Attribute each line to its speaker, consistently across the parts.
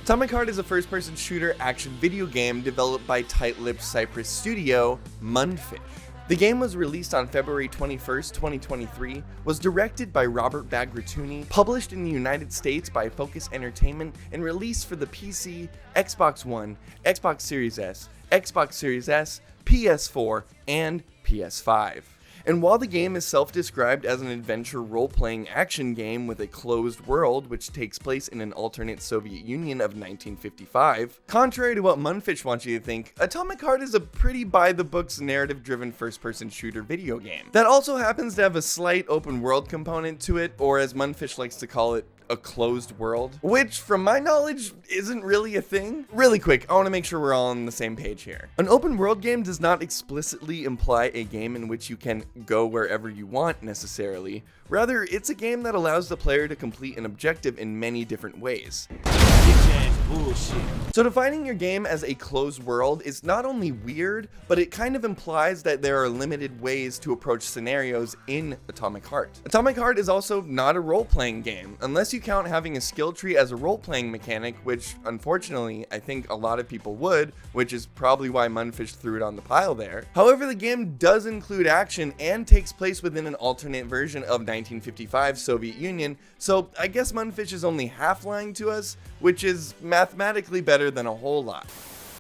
Speaker 1: Atomic Heart is a first-person shooter action video game developed by tight-lipped Cyprus studio Mundfish. The game was released on February 21st, 2023, was directed by Robert Bagratuni, published in the United States by Focus Entertainment, and released for the PC, Xbox One, Xbox Series S, Xbox Series S, PS4, and PS5. And while the game is self-described as an adventure role-playing action game with a closed world which takes place in an alternate Soviet Union of 1955, contrary to what Mundfish wants you to think, Atomic Heart is a pretty by-the-books narrative-driven first-person shooter video game that also happens to have a slight open-world component to it, or as Mundfish likes to call it, a closed world, which from my knowledge isn't really a thing. Really quick, I want to make sure we're all on the same page here. An open world game does not explicitly imply a game in which you can go wherever you want necessarily. Rather, it's a game that allows the player to complete an objective in many different ways. So defining your game as a closed world is not only weird, but it kind of implies that there are limited ways to approach scenarios in Atomic Heart. Atomic Heart is also not a role-playing game, unless you count having a skill tree as a role-playing mechanic, which unfortunately I think a lot of people would, which is probably why Mundfish threw it on the pile there. However, the game does include action and takes place within an alternate version of 1955 Soviet Union, so I guess Mundfish is only half lying to us, which is mathematically better than a whole lot.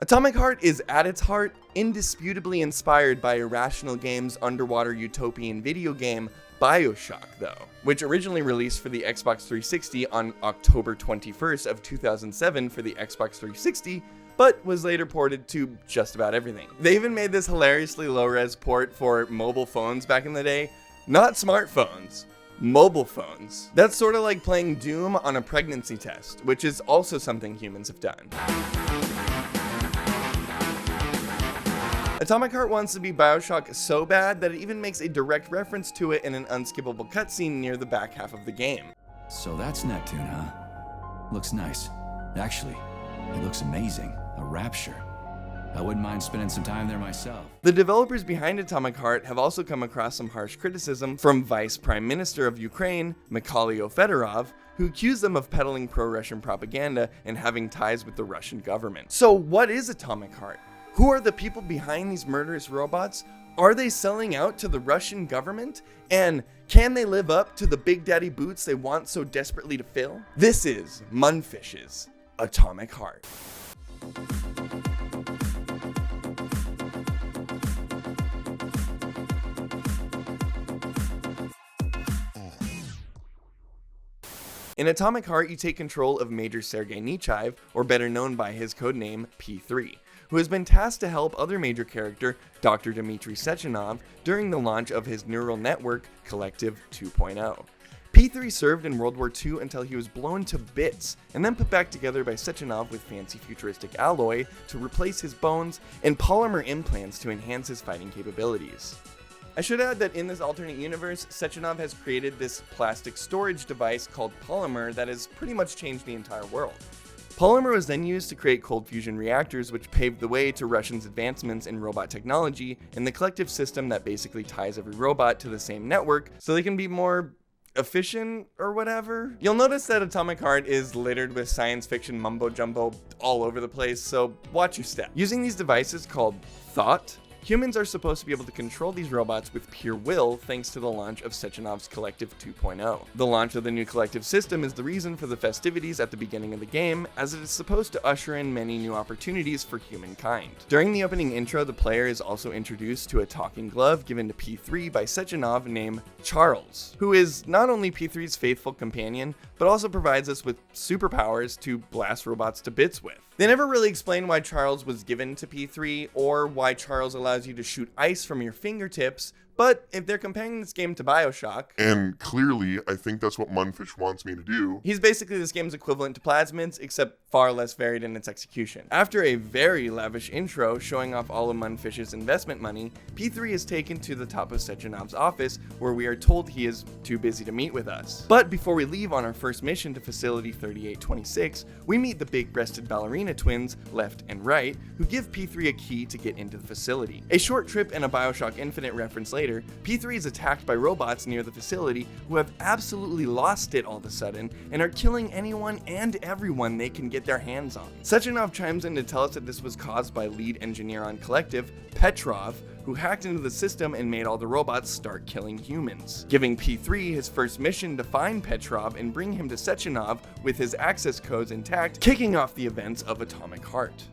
Speaker 1: Atomic Heart is at its heart indisputably inspired by Irrational Games' underwater utopian video game BioShock though, which originally released for the Xbox 360 on October 21st of 2007 for the Xbox 360, but was later ported to just about everything. They even made this hilariously low-res port for mobile phones back in the day, not smartphones. Mobile phones. That's sort of like playing Doom on a pregnancy test, which is also something humans have done. Atomic Heart wants to be BioShock so bad that it even makes a direct reference to it in an unskippable cutscene near the back half of the game.
Speaker 2: So that's Neptune, huh? Looks nice. Actually, it looks amazing. A rapture. I wouldn't mind spending some time there myself.
Speaker 1: The developers behind Atomic Heart have also come across some harsh criticism from Vice Prime Minister of Ukraine, Mikhailo Fedorov, who accused them of peddling pro-Russian propaganda and having ties with the Russian government. So what is Atomic Heart? Who are the people behind these murderous robots? Are they selling out to the Russian government? And can they live up to the Big Daddy boots they want so desperately to fill? This is Mundfish's Atomic Heart. In Atomic Heart, you take control of Major Sergei Nechayev, or better known by his codename P3, who has been tasked to help other major character, Dr. Dmitry Sechenov, during the launch of his neural network, Collective 2.0. P3 served in World War II until he was blown to bits, and then put back together by Sechenov with fancy futuristic alloy to replace his bones and polymer implants to enhance his fighting capabilities. I should add that in this alternate universe, Sechenov has created this plastic storage device called Polymer that has pretty much changed the entire world. Polymer was then used to create cold fusion reactors, which paved the way to Russians' advancements in robot technology and the collective system that basically ties every robot to the same network so they can be more efficient or whatever. You'll notice that Atomic Heart is littered with science fiction mumbo jumbo all over the place, so watch your step. Using these devices called Thought, humans are supposed to be able to control these robots with pure will thanks to the launch of Sechenov's Collective 2.0. The launch of the new collective system is the reason for the festivities at the beginning of the game, as it is supposed to usher in many new opportunities for humankind. During the opening intro, the player is also introduced to a talking glove given to P3 by Sechenov named Charles, who is not only P3's faithful companion, but also provides us with superpowers to blast robots to bits with. They never really explain why Charles was given to P3, or why Charles allows you to shoot ice from your fingertips, but if they're comparing this game to BioShock,
Speaker 3: and clearly I think that's what Mundfish wants me to do,
Speaker 1: he's basically this game's equivalent to Plasmids, except far less varied in its execution. After a very lavish intro showing off all of Mundfish's investment money, P3 is taken to the top of Sechenov's office, where we are told he is too busy to meet with us. But before we leave on our first mission to Facility 3826, we meet the big-breasted ballerina twins, Left and Right, who give P3 a key to get into the facility. A short trip and a BioShock Infinite reference later, later, P3 is attacked by robots near the facility who have absolutely lost it all of a sudden and are killing anyone and everyone they can get their hands on. Sechenov chimes in to tell us that this was caused by lead engineer on Collective, Petrov, who hacked into the system and made all the robots start killing humans, giving P3 his first mission to find Petrov and bring him to Sechenov with his access codes intact, kicking off the events of Atomic Heart.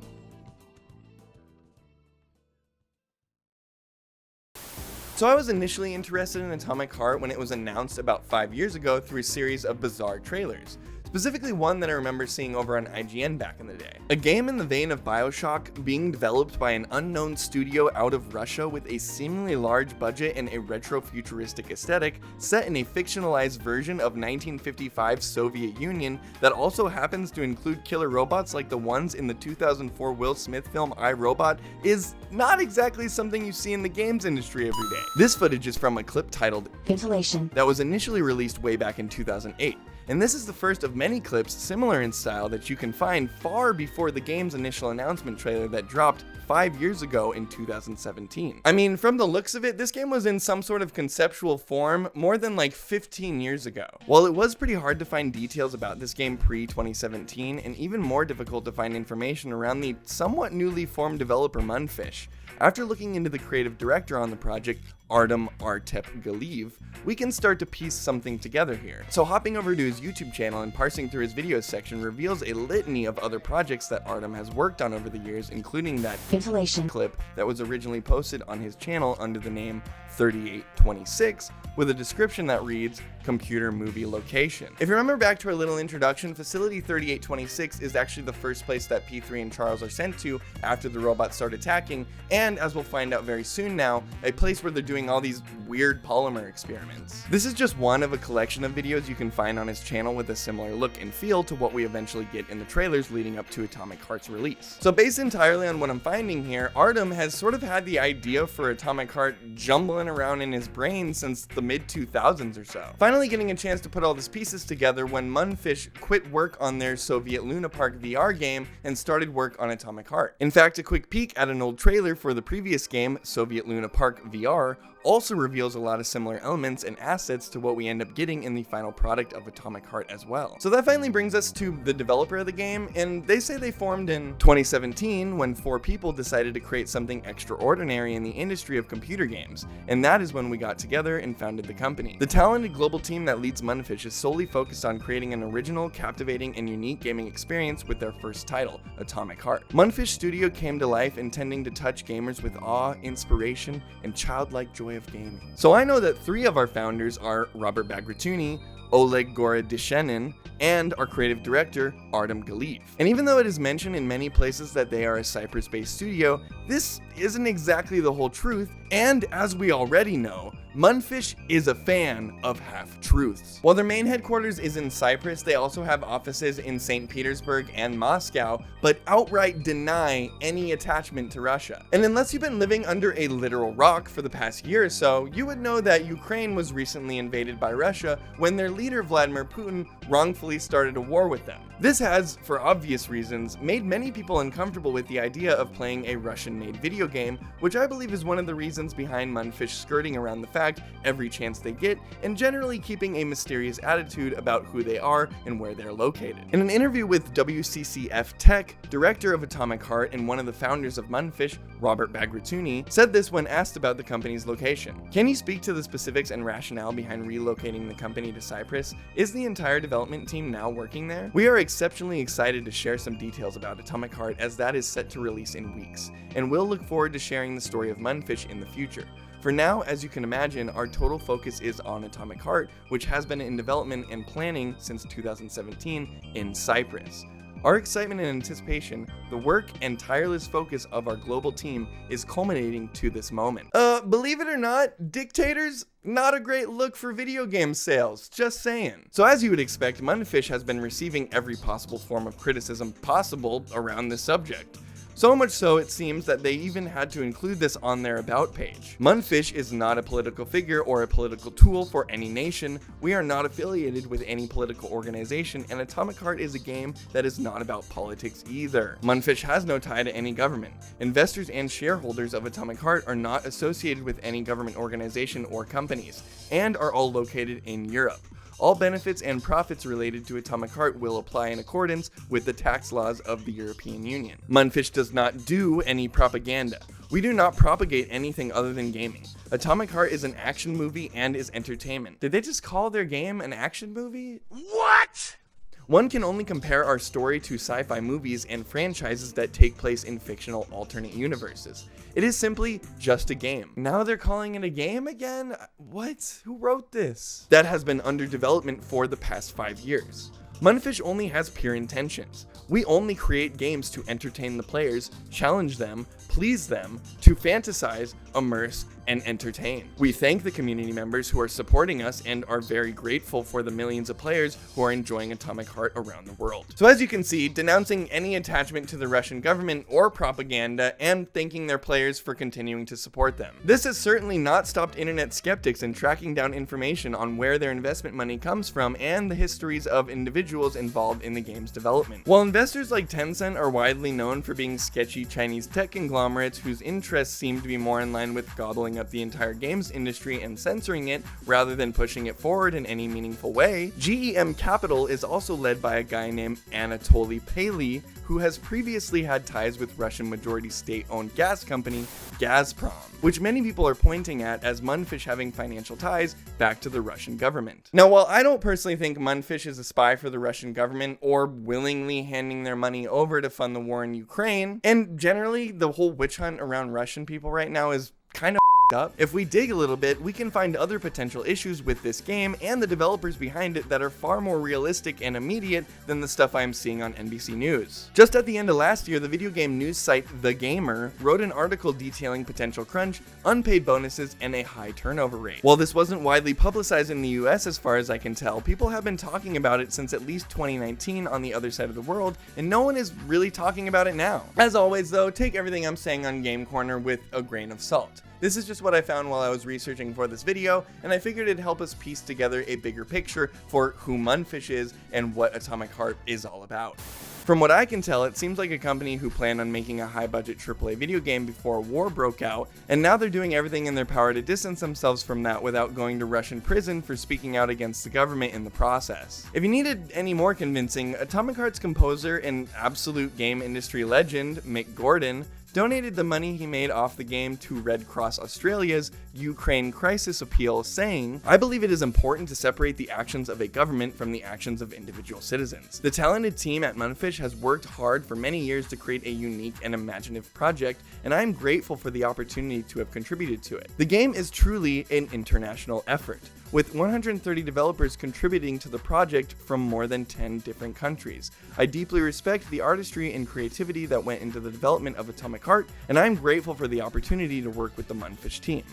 Speaker 1: So I was initially interested in Atomic Heart when it was announced about 5 years ago through a series of bizarre trailers. Specifically one that I remember seeing over on IGN back in the day. A game in the vein of BioShock being developed by an unknown studio out of Russia with a seemingly large budget and a retro-futuristic aesthetic set in a fictionalized version of 1955 Soviet Union that also happens to include killer robots like the ones in the 2004 Will Smith film I, Robot is not exactly something you see in the games industry every day. This footage is from a clip titled Ventilation that was initially released way back in 2008. And this is the first of many clips similar in style that you can find far before the game's initial announcement trailer that dropped 5 years ago in 2017. I mean, from the looks of it, this game was in some sort of conceptual form more than like 15 years ago. While it was pretty hard to find details about this game pre-2017, and even more difficult to find information around the somewhat newly formed developer Mundfish, after looking into the creative director on the project, Artem Galiv, we can start to piece something together here. So hopping over to his YouTube channel and parsing through his videos section reveals a litany of other projects that Artem has worked on over the years, including that Ventilation clip that was originally posted on his channel under the name 3826 with a description that reads, computer movie location. If you remember back to our little introduction, Facility 3826 is actually the first place that P3 and Charles are sent to after the robots start attacking, and as we'll find out very soon now, a place where they're doing all these weird polymer experiments. This is just one of a collection of videos you can find on his channel with a similar look and feel to what we eventually get in the trailers leading up to Atomic Heart's release. So based entirely on what I'm finding here, Artem has sort of had the idea for Atomic Heart jumbling around in his brain since the mid-2000s or so. Finally getting a chance to put all these pieces together when Mundfish quit work on their Soviet Luna Park VR game and started work on Atomic Heart. In fact, a quick peek at an old trailer for the previous game, Soviet Luna Park VR, also reveals a lot of similar elements and assets to what we end up getting in the final product of Atomic Heart as well. So that finally brings us to the developer of the game, and they say they formed in 2017 when 4 people decided to create something extraordinary in the industry of computer games, and that is when we got together and founded the company. The talented global team that leads Mundfish is solely focused on creating an original, captivating, and unique gaming experience with their first title, Atomic Heart. Mundfish Studio came to life intending to touch gamers with awe, inspiration, and childlike joy of gaming. So I know that 3 of our founders are Robert Bagratuni, Oleg Gorodishenin, and our creative director, Artem Galiv. And even though it is mentioned in many places that they are a Cyprus-based studio, this isn't exactly the whole truth, and as we already know, Mundfish is a fan of half-truths. While their main headquarters is in Cyprus, they also have offices in St. Petersburg and Moscow, but outright deny any attachment to Russia. And unless you've been living under a literal rock for the past year or so, you would know that Ukraine was recently invaded by Russia when their leader Vladimir Putin wrongfully started a war with them. This has, for obvious reasons, made many people uncomfortable with the idea of playing a Russian-made video game, which I believe is one of the reasons behind Mundfish skirting around the fact every chance they get, and generally keeping a mysterious attitude about who they are and where they're located. In an interview with WCCF Tech, director of Atomic Heart and one of the founders of Mundfish, Robert Bagratuni, said this when asked about the company's location. Can you speak to the specifics and rationale behind relocating the company to Cyprus? Is the entire development team now working there? We are exceptionally excited to share some details about Atomic Heart as that is set to release in weeks, and we'll look forward to sharing the story of Mundfish in the future. For now, as you can imagine, our total focus is on Atomic Heart, which has been in development and planning since 2017 in Cyprus. Our excitement and anticipation, the work and tireless focus of our global team is culminating to this moment. Believe it or not, dictators, not a great look for video game sales, just saying. So as you would expect, Mundfish has been receiving every possible form of criticism possible around this subject. So much so, it seems that they even had to include this on their about page. Mundfish is not a political figure or a political tool for any nation. We are not affiliated with any political organization, and Atomic Heart is a game that is not about politics either. Mundfish has no tie to any government. Investors and shareholders of Atomic Heart are not associated with any government organization or companies, and are all located in Europe. All benefits and profits related to Atomic Heart will apply in accordance with the tax laws of the European Union. Mundfish does not do any propaganda. We do not propagate anything other than gaming. Atomic Heart is an action movie and is entertainment. Did they just call their game an action movie? What? One can only compare our story to sci-fi movies and franchises that take place in fictional alternate universes. It is simply just a game. Now they're calling it a game again? What? Who wrote this? That has been under development for the past 5 years. Mundfish only has pure intentions. We only create games to entertain the players, challenge them, please them, to fantasize, immerse, and entertain. We thank the community members who are supporting us and are very grateful for the millions of players who are enjoying Atomic Heart around the world. So as you can see, denouncing any attachment to the Russian government or propaganda and thanking their players for continuing to support them. This has certainly not stopped internet skeptics in tracking down information on where their investment money comes from and the histories of individuals involved in the game's development. While investors like Tencent are widely known for being sketchy Chinese tech conglomerates whose interests seem to be more in line with gobbling up the entire games industry and censoring it rather than pushing it forward in any meaningful way, GEM Capital is also led by a guy named Anatoly Paley, who has previously had ties with Russian majority state-owned gas company Gazprom, which many people are pointing at as Mundfish having financial ties back to the Russian government. Now, while I don't personally think Mundfish is a spy for the Russian government or willingly handing their money over to fund the war in Ukraine, and generally the whole witch hunt around Russian people right now is kind of up. If we dig a little bit, we can find other potential issues with this game and the developers behind it that are far more realistic and immediate than the stuff I'm seeing on NBC News. Just at the end of last year, the video game news site The Gamer wrote an article detailing potential crunch, unpaid bonuses, and a high turnover rate. While this wasn't widely publicized in the US as far as I can tell, people have been talking about it since at least 2019 on the other side of the world, and no one is really talking about it now. As always though, take everything I'm saying on Game Corner with a grain of salt. This is just what I found while I was researching for this video, and I figured it'd help us piece together a bigger picture for who Mundfish is and what Atomic Heart is all about. From what I can tell, it seems like a company who planned on making a high-budget AAA video game before war broke out, and now they're doing everything in their power to distance themselves from that without going to Russian prison for speaking out against the government in the process. If you needed any more convincing, Atomic Heart's composer and absolute game industry legend, Mick Gordon, donated the money he made off the game to Red Cross Australia's Ukraine Crisis Appeal, saying, "I believe it is important to separate the actions of a government from the actions of individual citizens. The talented team at Mundfish has worked hard for many years to create a unique and imaginative project, and I am grateful for the opportunity to have contributed to it. The game is truly an international effort, with 130 developers contributing to the project from more than 10 different countries. I deeply respect the artistry and creativity that went into the development of Atomic Heart, and I am grateful for the opportunity to work with the Mundfish team.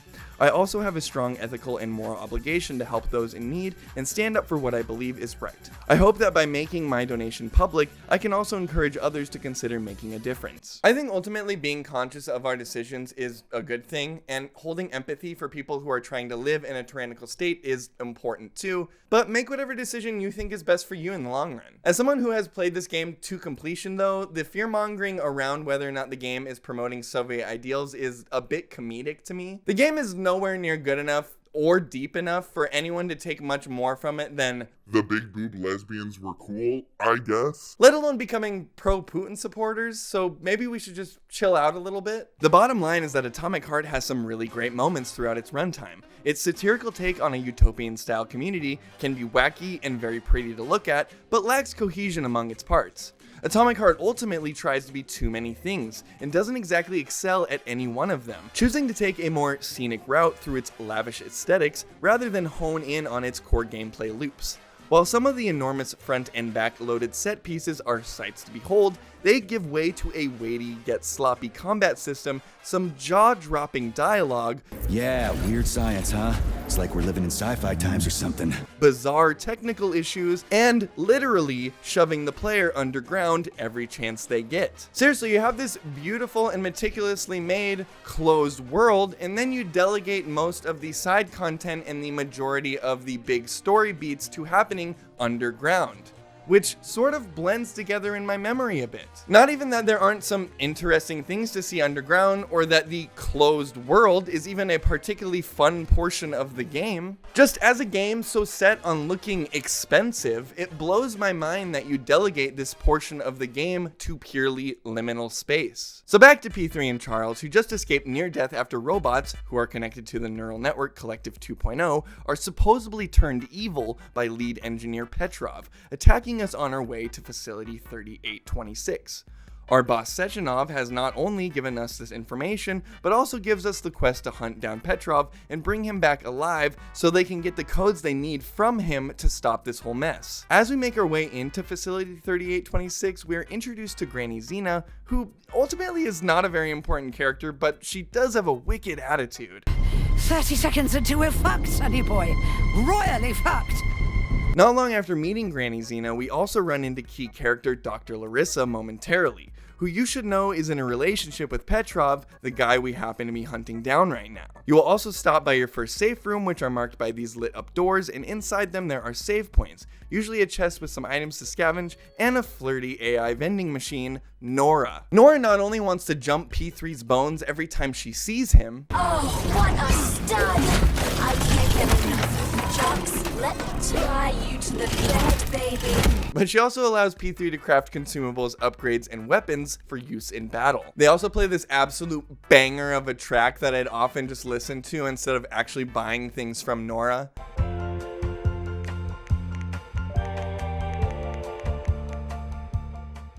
Speaker 1: I also have a strong ethical and moral obligation to help those in need and stand up for what I believe is right. I hope that by making my donation public, I can also encourage others to consider making a difference." I think ultimately being conscious of our decisions is a good thing, and holding empathy for people who are trying to live in a tyrannical state is important too, but make whatever decision you think is best for you in the long run. As someone who has played this game to completion though, the fear-mongering around whether or not the game is promoting Soviet ideals is a bit comedic to me. The game is nowhere near good enough or deep enough for anyone to take much more from it than
Speaker 3: The big boob lesbians were cool, I guess.
Speaker 1: let alone becoming pro-Putin supporters, so maybe we should just chill out a little bit. The bottom line is that Atomic Heart has some really great moments throughout its runtime. Its satirical take on a utopian-style community can be wacky and very pretty to look at, but lacks cohesion among its parts. Atomic Heart ultimately tries to be too many things, and doesn't exactly excel at any one of them, choosing to take a more scenic route through its lavish aesthetics rather than hone in on its core gameplay loops. While some of the enormous front and back loaded set pieces are sights to behold, they give way to a weighty yet sloppy combat system, some jaw-dropping dialogue,
Speaker 2: Yeah, weird science, huh? It's like we're living in sci-fi times or something.
Speaker 1: Bizarre technical issues, and literally shoving the player underground every chance they get. Seriously, you have this beautiful and meticulously made closed world, and then you delegate most of the side content and the majority of the big story beats to happening underground, which sort of blends together in my memory a bit. Not even that there aren't some interesting things to see underground, or that the closed world is even a particularly fun portion of the game. Just as a game so set on looking expensive, it blows my mind that you delegate this portion of the game to purely liminal space. So back to P3 and Charles, who just escaped near death after robots, who are connected to the neural network Collective 2.0, are supposedly turned evil by lead engineer Petrov, attacking us on our way to Facility 3826. Our boss Sechenov has not only given us this information, but also gives us the quest to hunt down Petrov and bring him back alive so they can get the codes they need from him to stop this whole mess. As we make our way into Facility 3826, we are introduced to Granny Xena, who ultimately is not a very important character, but she does have a wicked attitude.
Speaker 4: 30 seconds until we're fucked, sonny boy. Royally fucked.
Speaker 1: Not long after meeting Granny Xena, we also run into key character Dr. Larissa momentarily, who you should know is in a relationship with Petrov, the guy we happen to be hunting down right now. You will also stop by your first safe room, which are marked by these lit up doors, and inside them there are save points, usually a chest with some items to scavenge, and a flirty AI vending machine, Nora. Nora not only wants to jump P3's bones every time she sees him.
Speaker 5: Oh, what a stud! I can't get enough jumps. Let me tie you to the bed, baby.
Speaker 1: But she also allows P3 to craft consumables, upgrades, and weapons for use in battle. They also play this absolute banger of a track that I'd often just listen to instead of actually buying things from Nora.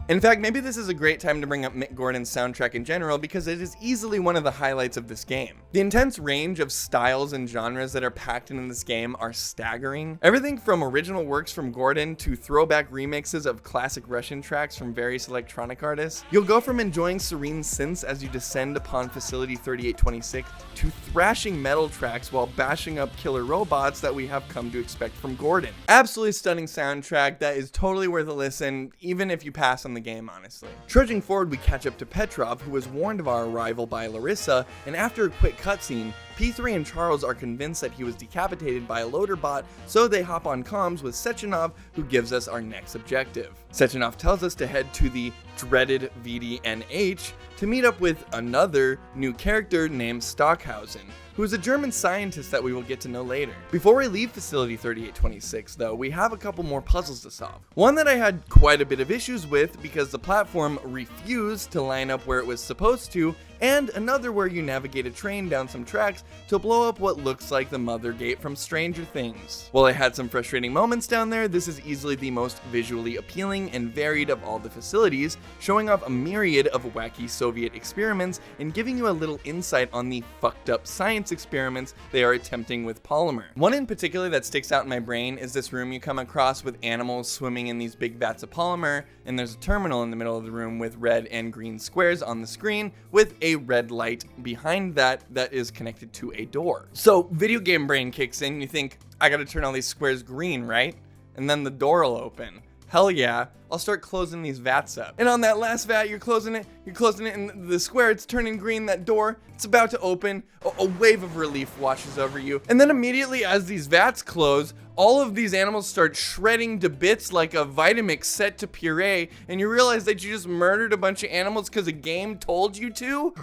Speaker 1: In fact, maybe this is a great time to bring up Mick Gordon's soundtrack in general, because it is easily one of the highlights of this game. The intense range of styles and genres that are packed into this game are staggering. Everything from original works from Gordon to throwback remixes of classic Russian tracks from various electronic artists. You'll go from enjoying serene synths as you descend upon Facility 3826 to thrashing metal tracks while bashing up killer robots that we have come to expect from Gordon. Absolutely stunning soundtrack that is totally worth a listen, even if you pass on the game, honestly. Trudging forward, we catch up to Petrov, who was warned of our arrival by Larissa, and after a quick cutscene, P3 and Charles are convinced that he was decapitated by a loader bot, so they hop on comms with Sechenov, who gives us our next objective. Sechenov tells us to head to the dreaded VDNH to meet up with another new character named Stockhausen, who is a German scientist that we will get to know later. Before we leave Facility 3826, though, we have a couple more puzzles to solve. One that I had quite a bit of issues with because the platform refused to line up where it was supposed to, and another where you navigate a train down some tracks to blow up what looks like the Mother Gate from Stranger Things. While I had some frustrating moments down there, this is easily the most visually appealing and varied of all the facilities, showing off a myriad of wacky Soviet experiments and giving you a little insight on the fucked up science experiments they are attempting with Polymer. One in particular that sticks out in my brain is this room you come across with animals swimming in these big vats of polymer, and there's a terminal in the middle of the room with red and green squares on the screen with a red light behind that is connected to a door. So video game brain kicks in, you think, I gotta turn all these squares green, right? And then the door will open. Hell yeah, I'll start closing these vats up. And on that last vat, you're closing it, and the square, it's turning green, that door, it's about to open, a wave of relief washes over you. And then immediately as these vats close, all of these animals start shredding to bits like a Vitamix set to puree, and you realize that you just murdered a bunch of animals because a game told you to?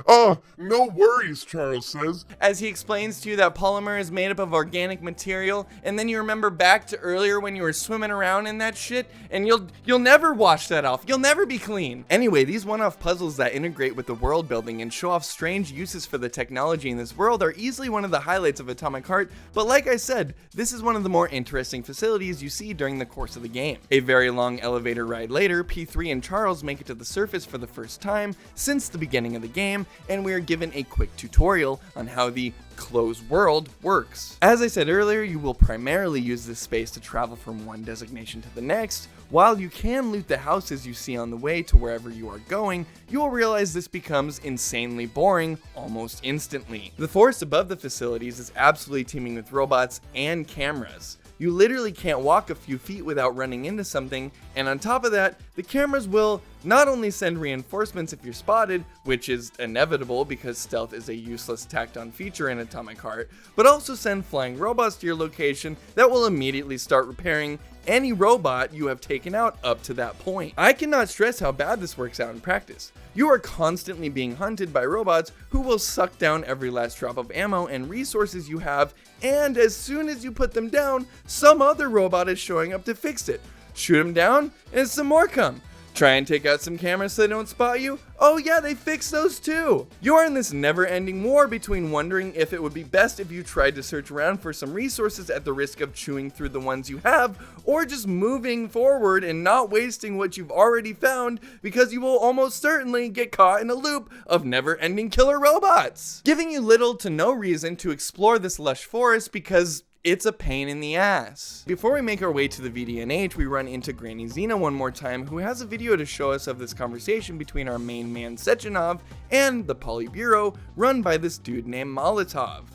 Speaker 3: No worries, Charles says.
Speaker 1: As he explains to you that Polymer is made up of organic material, and then you remember back to earlier when you were swimming around in that shit, and you'll never wash that off. You'll never be clean. Anyway, these one-off puzzles that integrate with the world building and show off strange uses for the technology in this world are easily one of the highlights of Atomic Heart, but like I said, this is one of the more interesting facilities you see during the course of the game. A very long elevator ride later, P3 and Charles make it to the surface for the first time since the beginning of the game, and we are given a quick tutorial on how the closed world works. As I said earlier, you will primarily use this space to travel from one designation to the next. While you can loot the houses you see on the way to wherever you are going, you will realize this becomes insanely boring almost instantly. The forest above the facilities is absolutely teeming with robots and cameras. You literally can't walk a few feet without running into something, and on top of that, the cameras will not only send reinforcements if you're spotted, which is inevitable because stealth is a useless tacked-on feature in Atomic Heart, but also send flying robots to your location that will immediately start repairing any robot you have taken out up to that point. I cannot stress how bad this works out in practice. You are constantly being hunted by robots who will suck down every last drop of ammo and resources you have, and as soon as you put them down, some other robot is showing up to fix it. Shoot them down, and some more come. Try and take out some cameras so they don't spot you. Oh yeah, they fixed those too. You are in this never-ending war between wondering if it would be best if you tried to search around for some resources at the risk of chewing through the ones you have, or just moving forward and not wasting what you've already found because you will almost certainly get caught in a loop of never-ending killer robots, giving you little to no reason to explore this lush forest because it's a pain in the ass. Before we make our way to the VDNH, we run into Granny Xena one more time, who has a video to show us of this conversation between our main man Sechenov and the Polybureau run by this dude named Molotov,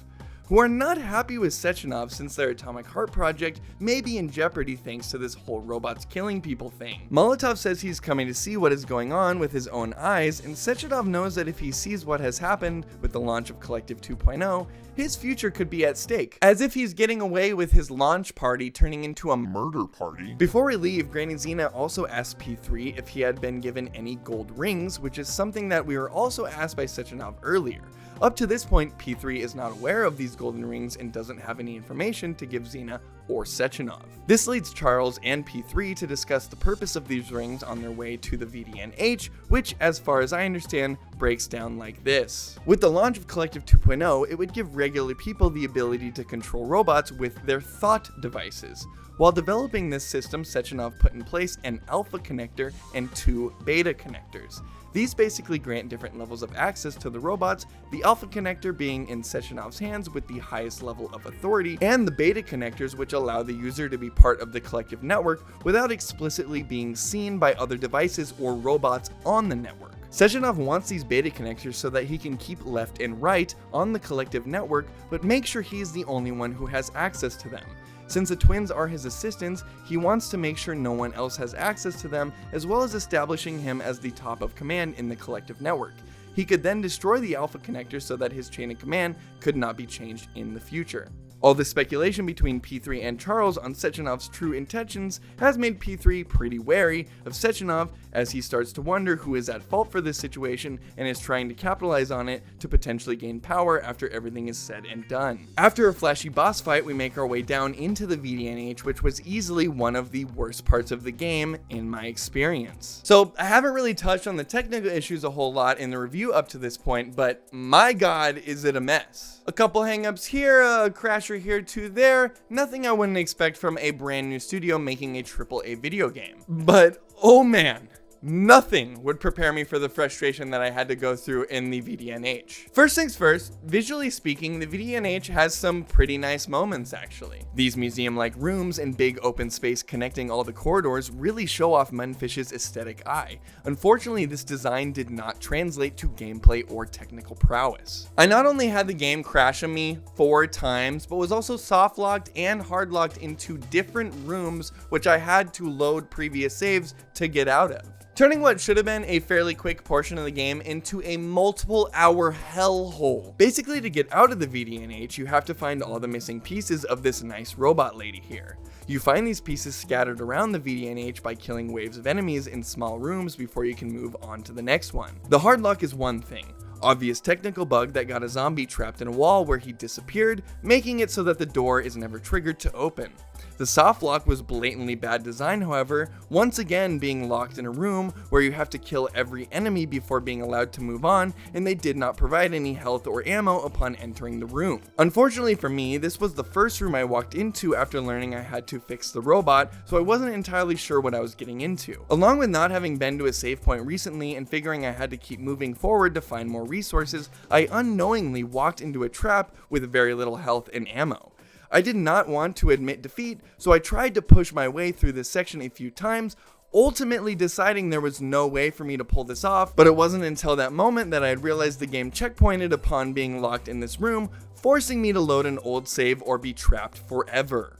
Speaker 1: who are not happy with Sechenov since their Atomic Heart project may be in jeopardy thanks to this whole robots killing people thing. Molotov says he's coming to see what is going on with his own eyes, and Sechenov knows that if he sees what has happened with the launch of Collective 2.0, his future could be at stake, as if he's getting away with his launch party turning into a
Speaker 3: Murder party.
Speaker 1: Before we leave, Granny Xena also asked P3 if he had been given any gold rings, which is something that we were also asked by Sechenov earlier. Up to this point, P3 is not aware of these golden rings and doesn't have any information to give Xena or Sechenov. This leads Charles and P3 to discuss the purpose of these rings on their way to the VDNH, which, as far as I understand, breaks down like this. With the launch of Collective 2.0, it would give regular people the ability to control robots with their thought devices. While developing this system, Sechenov put in place an alpha connector and 2 beta connectors. These basically grant different levels of access to the robots, the alpha connector being in Sechenov's hands with the highest level of authority, and the beta connectors which allow the user to be part of the collective network without explicitly being seen by other devices or robots on the network. Sechenov wants these beta connectors so that he can keep left and right on the collective network, but make sure he's the only one who has access to them. Since the twins are his assistants, he wants to make sure no one else has access to them, as well as establishing him as the top of command in the collective network. He could then destroy the alpha connector so that his chain of command could not be changed in the future. All this speculation between P3 and Charles on Sechenov's true intentions has made P3 pretty wary of Sechenov as he starts to wonder who is at fault for this situation and is trying to capitalize on it to potentially gain power after everything is said and done. After a flashy boss fight, we make our way down into the VDNH, which was easily one of the worst parts of the game in my experience. So I haven't really touched on the technical issues a whole lot in the review up to this point, but my god is it a mess. A couple hangups here, a crasher here, two there, nothing I wouldn't expect from a brand new studio making a AAA video game. But oh man, nothing would prepare me for the frustration that I had to go through in the VDNH. First things first, visually speaking, the VDNH has some pretty nice moments actually. These museum-like rooms and big open space connecting all the corridors really show off Mundfish's aesthetic eye. Unfortunately, this design did not translate to gameplay or technical prowess. I not only had the game crash on me 4 times, but was also soft-locked and hard-locked into different rooms which I had to load previous saves to get out of, turning what should have been a fairly quick portion of the game into a multiple-hour hellhole. Basically, to get out of the VDNH, you have to find all the missing pieces of this nice robot lady here. You find these pieces scattered around the VDNH by killing waves of enemies in small rooms before you can move on to the next one. The hard lock is one thing. Obvious technical bug that got a zombie trapped in a wall where he disappeared, making it so that the door is never triggered to open. The soft lock was blatantly bad design, however, once again being locked in a room where you have to kill every enemy before being allowed to move on, and they did not provide any health or ammo upon entering the room. Unfortunately for me, this was the first room I walked into after learning I had to fix the robot, so I wasn't entirely sure what I was getting into. Along with not having been to a save point recently and figuring I had to keep moving forward to find more resources, I unknowingly walked into a trap with very little health and ammo. I did not want to admit defeat, so I tried to push my way through this section a few times, ultimately deciding there was no way for me to pull this off, but it wasn't until that moment that I had realized the game checkpointed upon being locked in this room, forcing me to load an old save or be trapped forever.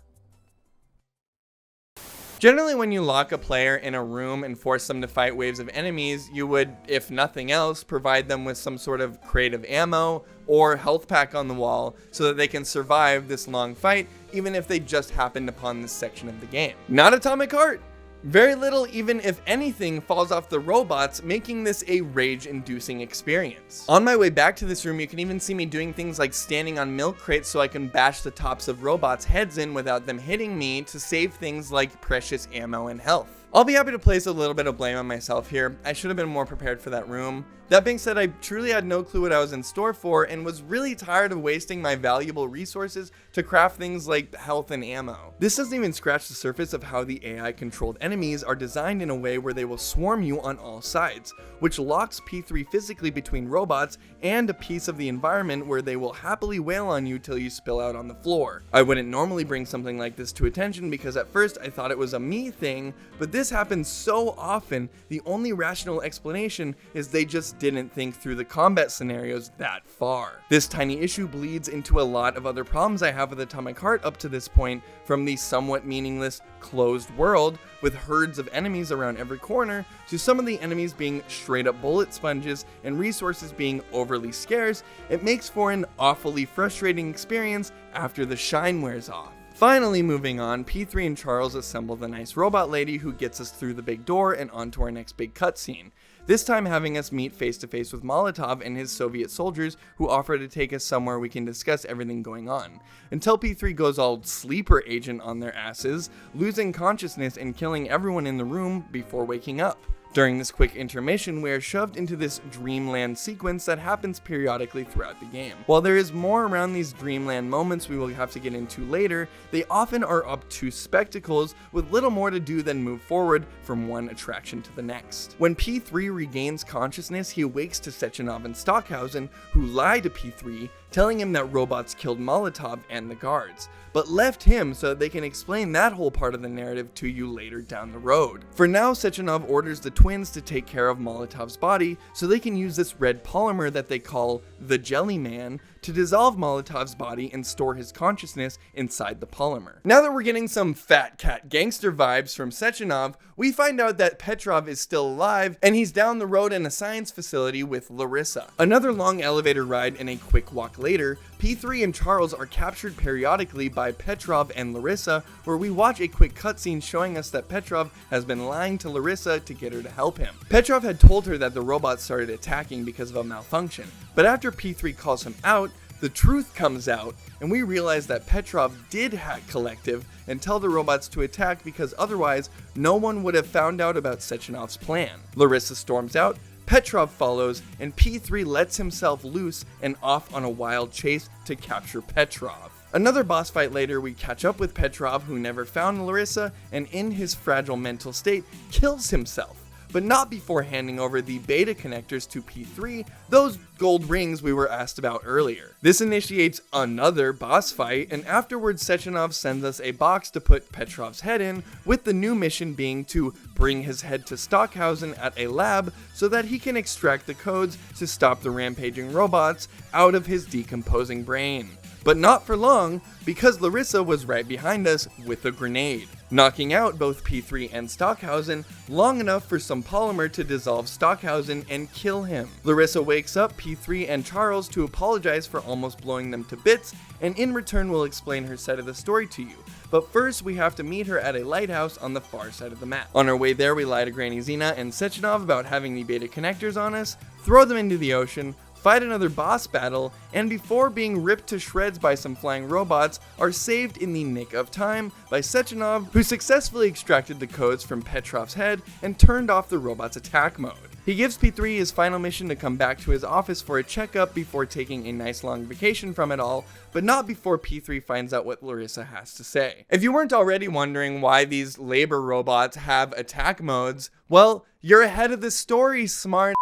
Speaker 1: Generally, when you lock a player in a room and force them to fight waves of enemies, you would, if nothing else, provide them with some sort of creative ammo or health pack on the wall so that they can survive this long fight, even if they just happened upon this section of the game. Not Atomic Heart! Very little, even if anything, falls off the robots, making this a rage-inducing experience. On my way back to this room, you can even see me doing things like standing on milk crates so I can bash the tops of robots' heads in without them hitting me to save things like precious ammo and health. I'll be happy to place a little bit of blame on myself here. I should have been more prepared for that room. That being said, I truly had no clue what I was in store for and was really tired of wasting my valuable resources to craft things like health and ammo. This doesn't even scratch the surface of how the AI controlled enemies are designed in a way where they will swarm you on all sides, which locks P3 physically between robots and a piece of the environment where they will happily wail on you till you spill out on the floor. I wouldn't normally bring something like this to attention because at first I thought it was a me thing, but this happens so often, the only rational explanation is they just didn't think through the combat scenarios that far. This tiny issue bleeds into a lot of other problems I have with Atomic Heart up to this point, from the somewhat meaningless closed world with herds of enemies around every corner, to some of the enemies being straight up bullet sponges and resources being overly scarce. It makes for an awfully frustrating experience after the shine wears off. Finally, moving on, P3 and Charles assemble the nice robot lady who gets us through the big door and onto our next big cutscene. This time having us meet face to face with Molotov and his Soviet soldiers who offer to take us somewhere we can discuss everything going on. Until P3 goes all sleeper agent on their asses, losing consciousness and killing everyone in the room before waking up. During this quick intermission, we are shoved into this dreamland sequence that happens periodically throughout the game. While there is more around these dreamland moments we will have to get into later, they often are obtuse spectacles with little more to do than move forward from one attraction to the next. When P3 regains consciousness, he awakes to Sechenov and Stockhausen, who lie to P3, telling him that robots killed Molotov and the guards, but left him so that they can explain that whole part of the narrative to you later down the road. For now, Sechenov orders the twins to take care of Molotov's body so they can use this red polymer that they call the Jelly Man to dissolve Molotov's body and store his consciousness inside the polymer. Now that we're getting some fat cat gangster vibes from Sechenov, we find out that Petrov is still alive and he's down the road in a science facility with Larissa. Another long elevator ride and a quick walk later, P3 and Charles are captured periodically by Petrov and Larissa, where we watch a quick cutscene showing us that Petrov has been lying to Larissa to get her to help him. Petrov had told her that the robots started attacking because of a malfunction, but after P3 calls him out, the truth comes out, and we realize that Petrov did hack Collective and tell the robots to attack because otherwise no one would have found out about Sechenov's plan. Larissa storms out, Petrov follows, and P3 lets himself loose and off on a wild chase to capture Petrov. Another boss fight later, we catch up with Petrov, who never found Larissa, and in his fragile mental state, kills himself, but not before handing over the beta connectors to P3, those gold rings we were asked about earlier. This initiates another boss fight, and afterwards Sechenov sends us a box to put Petrov's head in, with the new mission being to bring his head to Stockhausen at a lab so that he can extract the codes to stop the rampaging robots out of his decomposing brain. But not for long, because Larissa was right behind us with a grenade, knocking out both P3 and Stockhausen long enough for some polymer to dissolve Stockhausen and kill him. Larissa wakes up P3 and Charles to apologize for almost blowing them to bits, and in return will explain her side of the story to you. But first, we have to meet her at a lighthouse on the far side of the map. On our way there, we lie to Granny Zina and Sechenov about having the beta connectors on us, throw them into the ocean, fight another boss battle, and before being ripped to shreds by some flying robots, are saved in the nick of time by Sechenov, who successfully extracted the codes from Petrov's head and turned off the robot's attack mode. He gives P3 his final mission to come back to his office for a checkup before taking a nice long vacation from it all, but not before P3 finds out what Larissa has to say. If you weren't already wondering why these labor robots have attack modes, well, you're ahead of the story, smart.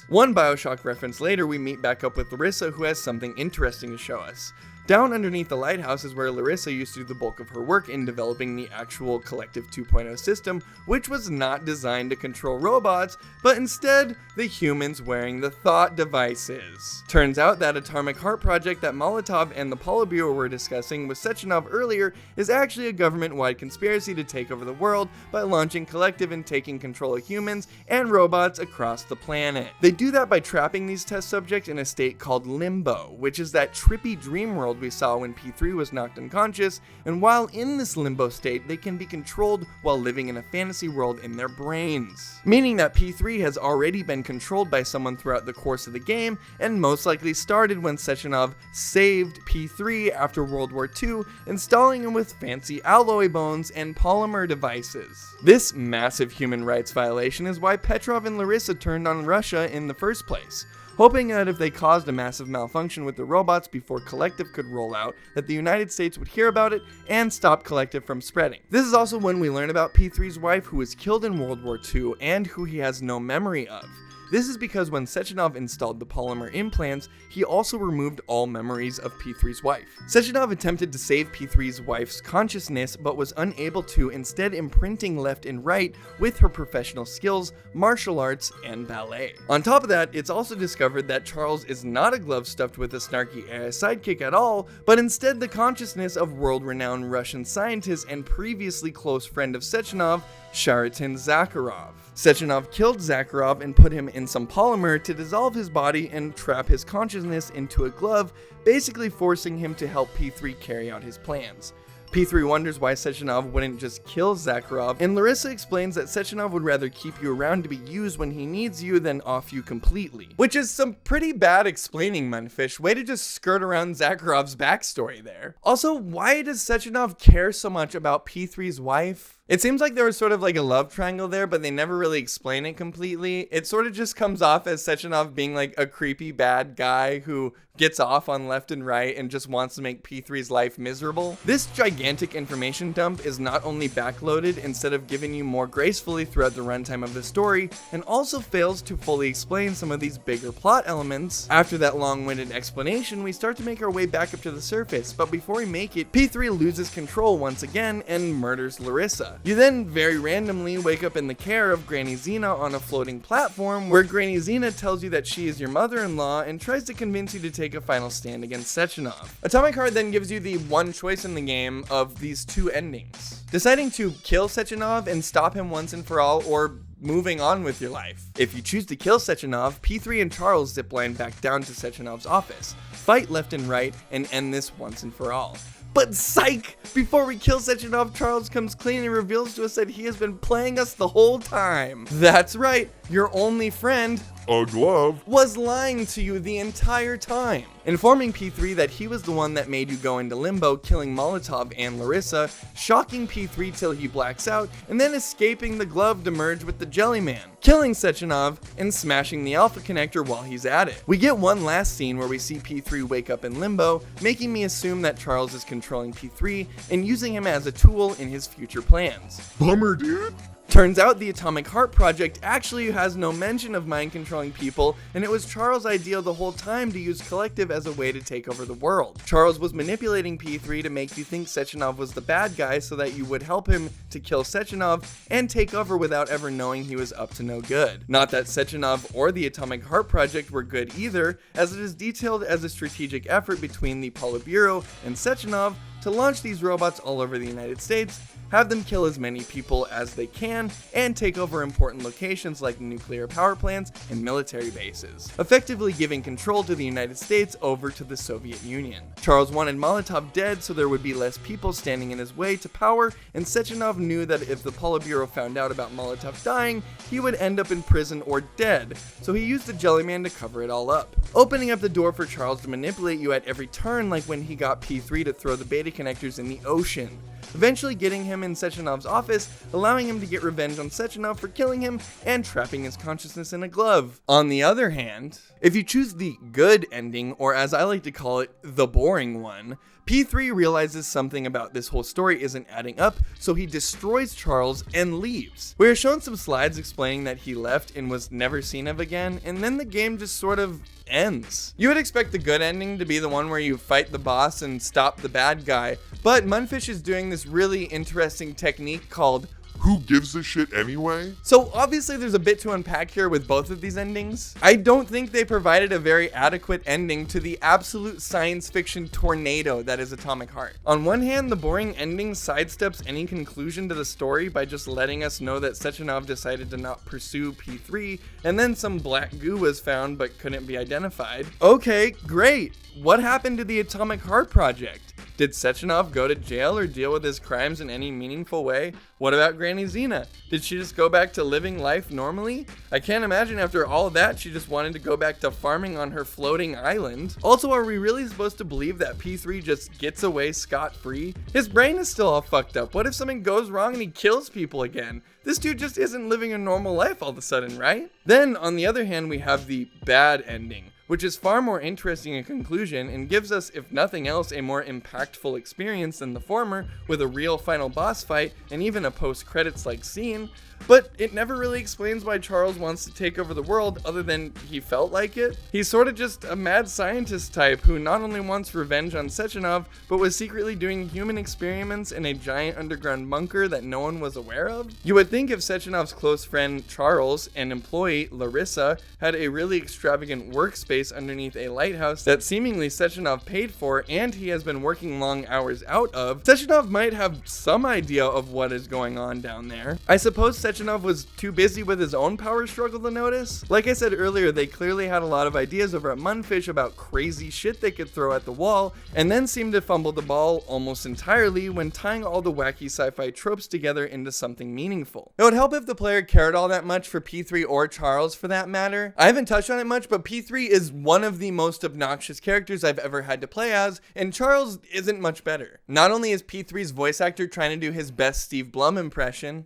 Speaker 1: One Bioshock reference later, we meet back up with Larissa, who has something interesting to show us. Down underneath the lighthouse is where Larissa used to do the bulk of her work in developing the actual Collective 2.0 system, which was not designed to control robots, but instead the humans wearing the thought devices. Turns out that Atomic Heart project that Molotov and the Politburo were discussing with Sechenov earlier is actually a government-wide conspiracy to take over the world by launching Collective and taking control of humans and robots across the planet. They do that by trapping these test subjects in a state called limbo, which is that trippy dream world we saw when P3 was knocked unconscious, and while in this limbo state, they can be controlled while living in a fantasy world in their brains. Meaning that P3 has already been controlled by someone throughout the course of the game, and most likely started when Sechenov saved P3 after World War II, installing him with fancy alloy bones and polymer devices. This massive human rights violation is why Petrov and Larissa turned on Russia in the first place, hoping that if they caused a massive malfunction with the robots before Collective could roll out, that the United States would hear about it and stop Collective from spreading. This is also when we learn about P3's wife, who was killed in World War II and who he has no memory of. This is because when Sechenov installed the polymer implants, he also removed all memories of P3's wife. Sechenov attempted to save P3's wife's consciousness, but was unable to, instead imprinting left and right with her professional skills, martial arts, and ballet. On top of that, it's also discovered that Charles is not a glove stuffed with a snarky AI sidekick at all, but instead the consciousness of world-renowned Russian scientist and previously close friend of Sechenov, Sharatin Zakharov. Sechenov killed Zakharov and put him in some polymer to dissolve his body and trap his consciousness into a glove, basically forcing him to help P3 carry out his plans. P3 wonders why Sechenov wouldn't just kill Zakharov, and Larissa explains that Sechenov would rather keep you around to be used when he needs you than off you completely. Which is some pretty bad explaining, Mundfish. Way to just skirt around Zakharov's backstory there. Also, why does Sechenov care so much about P3's wife? It seems like there was sort of like a love triangle there, but they never really explain it completely. It sort of just comes off as Sechenov being like a creepy bad guy who gets off on left and right and just wants to make P3's life miserable. This gigantic information dump is not only backloaded instead of giving you more gracefully throughout the runtime of the story, and also fails to fully explain some of these bigger plot elements. After that long-winded explanation, we start to make our way back up to the surface, but before we make it, P3 loses control once again and murders Larissa. You then very randomly wake up in the care of Granny Xena on a floating platform, where Granny Xena tells you that she is your mother-in-law and tries to convince you to take a final stand against Sechenov. Atomic Heart then gives you the one choice in the game of these two endings: deciding to kill Sechenov and stop him once and for all, or moving on with your life. If you choose to kill Sechenov, P3 and Charles zipline back down to Sechenov's office, fight left and right, and end this once and for all. But psych! Before we kill Sechenov, Charles comes clean and reveals to us that he has been playing us the whole time. That's right, your only friend,
Speaker 3: A glove.
Speaker 1: was lying to you the entire time, informing P3 that he was the one that made you go into limbo, killing Molotov and Larissa, shocking P3 till he blacks out, and then escaping the glove to merge with the Jelly Man, killing Sechenov, and smashing the Alpha Connector while he's at it. We get one last scene where we see P3 wake up in limbo, making me assume that Charles is controlling P3 and using him as a tool in his future plans.
Speaker 3: Bummer, dude.
Speaker 1: Turns out the Atomic Heart project actually has no mention of mind controlling people, and it was Charles' idea the whole time to use Collective as a way to take over the world. Charles was manipulating P3 to make you think Sechenov was the bad guy so that you would help him to kill Sechenov and take over without ever knowing he was up to no good. Not that Sechenov or the Atomic Heart project were good either, as it is detailed as a strategic effort between the Politburo and Sechenov to launch these robots all over the United States, have them kill as many people as they can, and take over important locations like nuclear power plants and military bases, effectively giving control to the United States over to the Soviet Union. Charles wanted Molotov dead so there would be less people standing in his way to power, and Sechenov knew that if the Politburo found out about Molotov dying, he would end up in prison or dead, so he used the Jellyman to cover it all up, opening up the door for Charles to manipulate you at every turn, like when he got P3 to throw the beta connectors in the ocean, eventually getting him in Sechenov's office, allowing him to get revenge on Sechenov for killing him and trapping his consciousness in a glove. On the other hand, if you choose the good ending, or as I like to call it, the boring one, P3 realizes something about this whole story isn't adding up, so he destroys Charles and leaves. We are shown some slides explaining that he left and was never seen of again, and then the game just sort of ends. You would expect the good ending to be the one where you fight the boss and stop the bad guy, but Mundfish is doing this really interesting technique called
Speaker 3: Who gives a shit anyway?
Speaker 1: So obviously there's a bit to unpack here with both of these endings. I don't think they provided a very adequate ending to the absolute science fiction tornado that is Atomic Heart. On one hand, the boring ending sidesteps any conclusion to the story by just letting us know that Sechenov decided to not pursue P3, and then some black goo was found but couldn't be identified. Okay, great. What happened to the Atomic Heart project? Did Sechenov go to jail or deal with his crimes in any meaningful way? What about Granny Xena? Did she just go back to living life normally? I can't imagine after all of that she just wanted to go back to farming on her floating island. Also, are we really supposed to believe that P3 just gets away scot-free? His brain is still all fucked up. What if something goes wrong and he kills people again? This dude just isn't living a normal life all of a sudden, right? Then, on the other hand, we have the bad ending, which is far more interesting in conclusion and gives us, if nothing else, a more impactful experience than the former, with a real final boss fight and even a post-credits like scene. But it never really explains why Charles wants to take over the world other than he felt like it. He's sort of just a mad scientist type who not only wants revenge on Sechenov, but was secretly doing human experiments in a giant underground bunker that no one was aware of. You would think if Sechenov's close friend Charles and employee Larissa had a really extravagant workspace underneath a lighthouse that seemingly Sechenov paid for and he has been working long hours out of, Sechenov might have some idea of what is going on down there. I suppose Sechenov was too busy with his own power struggle to notice. Like I said earlier, they clearly had a lot of ideas over at Mundfish about crazy shit they could throw at the wall, and then seemed to fumble the ball almost entirely when tying all the wacky sci-fi tropes together into something meaningful. It would help if the player cared all that much for P3 or Charles for that matter. I haven't touched on it much, but P3 is one of the most obnoxious characters I've ever had to play as, and Charles isn't much better. Not only is P3's voice actor trying to do his best Steve Blum impression,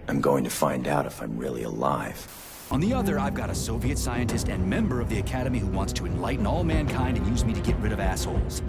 Speaker 6: I'm going to find out if I'm really alive.
Speaker 2: On the other, I've got a Soviet scientist and member of the Academy who wants to enlighten all mankind and use me to get rid of assholes.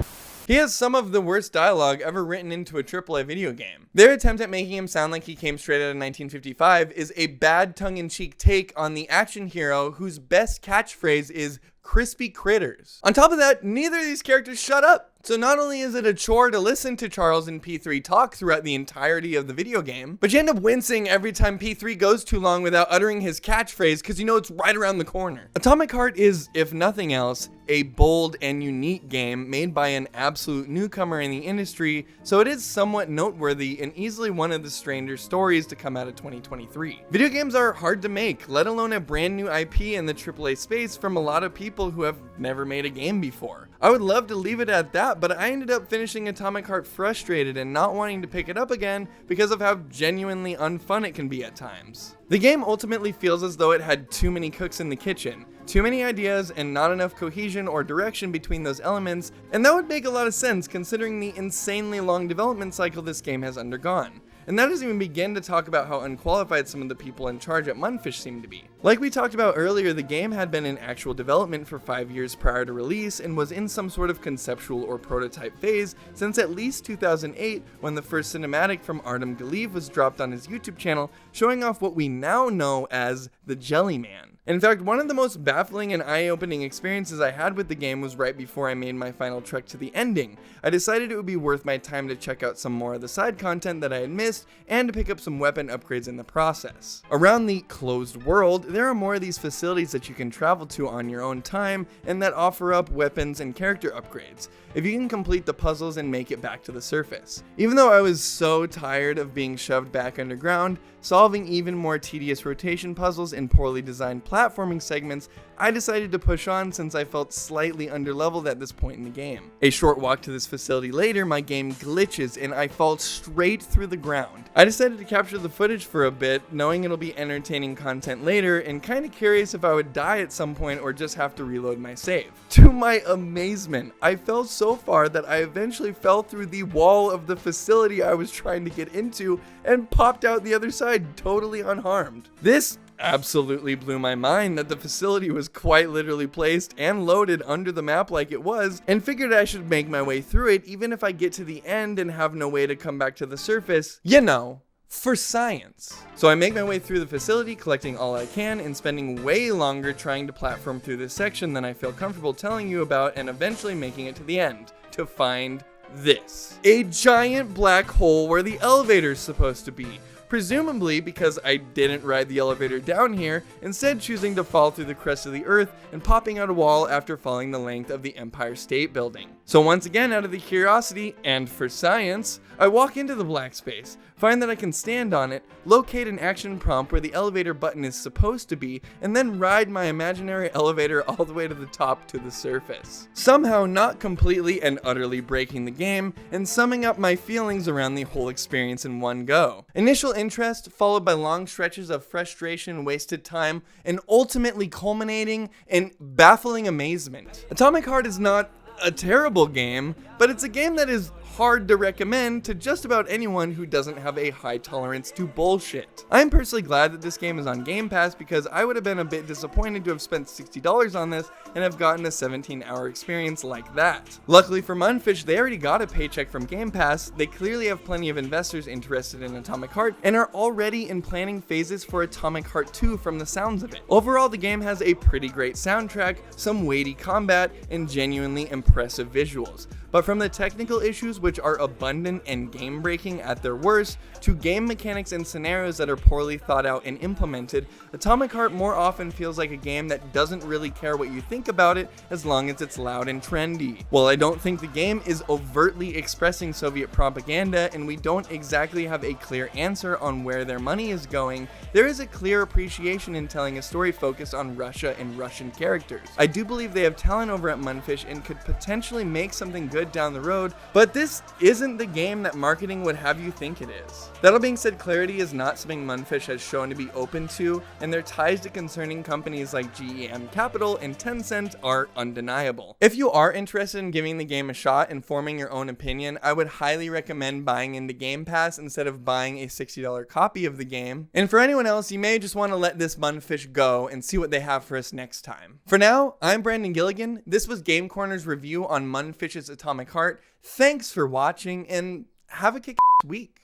Speaker 1: he has some of the worst dialogue ever written into a AAA video game. Their attempt at making him sound like he came straight out of 1955 is a bad tongue-in-cheek take on the action hero whose best catchphrase is crispy critters. On top of that, neither of these characters shut up. So not only is it a chore to listen to Charles and P3 talk throughout the entirety of the video game, but you end up wincing every time P3 goes too long without uttering his catchphrase because you know it's right around the corner. Atomic Heart is, if nothing else, a bold and unique game made by an absolute newcomer in the industry, so it is somewhat noteworthy and easily one of the stranger stories to come out of 2023. Video games are hard to make, let alone a brand new IP in the AAA space from a lot of people who have never made a game before. I would love to leave it at that, but I ended up finishing Atomic Heart frustrated and not wanting to pick it up again because of how genuinely unfun it can be at times. The game ultimately feels as though it had too many cooks in the kitchen, too many ideas and not enough cohesion or direction between those elements, and that would make a lot of sense considering the insanely long development cycle this game has undergone. And that doesn't even begin to talk about how unqualified some of the people in charge at Mundfish seem to be. Like we talked about earlier, the game had been in actual development for 5 years prior to release and was in some sort of conceptual or prototype phase since at least 2008 when the first cinematic from Artem Gilligan was dropped on his YouTube channel showing off what we now know as the Jellyman. In fact, one of the most baffling and eye-opening experiences I had with the game was right before I made my final trek to the ending. I decided it would be worth my time to check out some more of the side content that I had missed and to pick up some weapon upgrades in the process. Around the closed world, there are more of these facilities that you can travel to on your own time and that offer up weapons and character upgrades, if you can complete the puzzles and make it back to the surface. Even though I was so tired of being shoved back underground, solving even more tedious rotation puzzles and poorly designed platforming segments, I decided to push on since I felt slightly underleveled at this point in the game. A short walk to this facility later, my game glitches and I fall straight through the ground. I decided to capture the footage for a bit, knowing it'll be entertaining content later and kinda curious if I would die at some point or just have to reload my save. To my amazement, I fell so far that I eventually fell through the wall of the facility I was trying to get into and popped out the other side totally unharmed. This absolutely blew my mind that the facility was quite literally placed and loaded under the map like it was, and figured I should make my way through it even if I get to the end and have no way to come back to the surface, you know, for science. So I make my way through the facility, collecting all I can and spending way longer trying to platform through this section than I feel comfortable telling you about, and eventually making it to the end to find this. A giant black hole where the elevator's supposed to be. Presumably because I didn't ride the elevator down here, instead choosing to fall through the crust of the earth and popping out a wall after falling the length of the Empire State Building. So once again, out of the curiosity and for science, I walk into the black space, find that I can stand on it, locate an action prompt where the elevator button is supposed to be, and then ride my imaginary elevator all the way to the top to the surface. Somehow not completely and utterly breaking the game, and summing up my feelings around the whole experience in one go. Initial interest, followed by long stretches of frustration, wasted time, and ultimately culminating in baffling amazement. Atomic Heart is not a terrible game, but it's a game that is hard to recommend to just about anyone who doesn't have a high tolerance to bullshit. I'm personally glad that this game is on Game Pass because I would have been a bit disappointed to have spent $60 on this and have gotten a 17-hour experience like that. Luckily for Mundfish, they already got a paycheck from Game Pass, they clearly have plenty of investors interested in Atomic Heart, and are already in planning phases for Atomic Heart 2 from the sounds of it. Overall, the game has a pretty great soundtrack, some weighty combat, and genuinely impressive visuals. But from the technical issues, which are abundant and game-breaking at their worst, to game mechanics and scenarios that are poorly thought out and implemented, Atomic Heart more often feels like a game that doesn't really care what you think about it as long as it's loud and trendy. While I don't think the game is overtly expressing Soviet propaganda and we don't exactly have a clear answer on where their money is going, there is a clear appreciation in telling a story focused on Russia and Russian characters. I do believe they have talent over at Mundfish and could potentially make something good down the road, but this isn't the game that marketing would have you think it is. That all being said, clarity is not something Mundfish has shown to be open to, and their ties to concerning companies like GEM Capital and Tencent are undeniable. If you are interested in giving the game a shot and forming your own opinion, I would highly recommend buying into Game Pass instead of buying a $60 copy of the game. And for anyone else, you may just want to let this Mundfish go and see what they have for us next time. For now, I'm Brandon Gilligan. This was Game Corner's review on Mundfish's Atomic Heart. Thanks for watching, and have a kick-ass week.